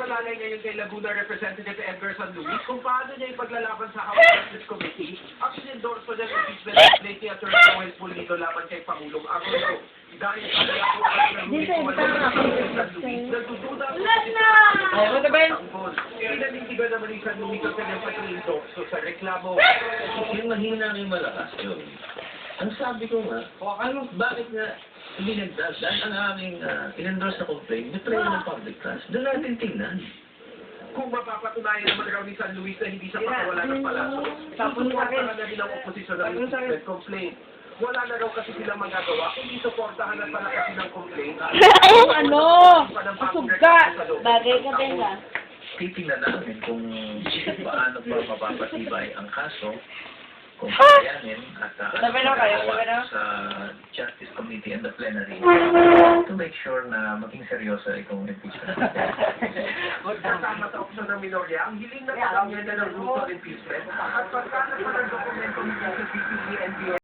ipaglalagay ngayon kay Laguna Representative Edgar San Luis kung paano niya ipaglalaban sa House Justice Committee ang sinendorse pa niya impeachment of late ni Atty. Joel Pulido laban kay Pangulong Aquino. Dahil sa niyako at San Luis, nagdududa ang inanindigan naman ni San Luis ang kanyang pag-endorso sa reklamo. Yung mahina na yung malakas yun. Ang sabi ko nga, bakit nga binagdagan ang aming in-endorse na complaint, betray ng public trust. Doon natin tingnan. Kung mapapatunayan naman raw ni San Luis na hindi siya pakawala ng palaso, susuportahan na rin ang oposisyon ng impeachment complaint. Wala na raw kasi silang magagawa, kundi suportahan at palakasin ng complaint. Suga! Bagay ka din ah. Titingnan namin kung paano pa mapapatibay ang kaso, kung kakayanin at gawa sa Justice Committee and the plenary to make sure na maging seryoso itong impeachment. Kasama sa opsyon ng minorya, ang hiling na pag-awin na ng root of impeachment at pagkalat pa ng dokumento ng CCTV and DOJ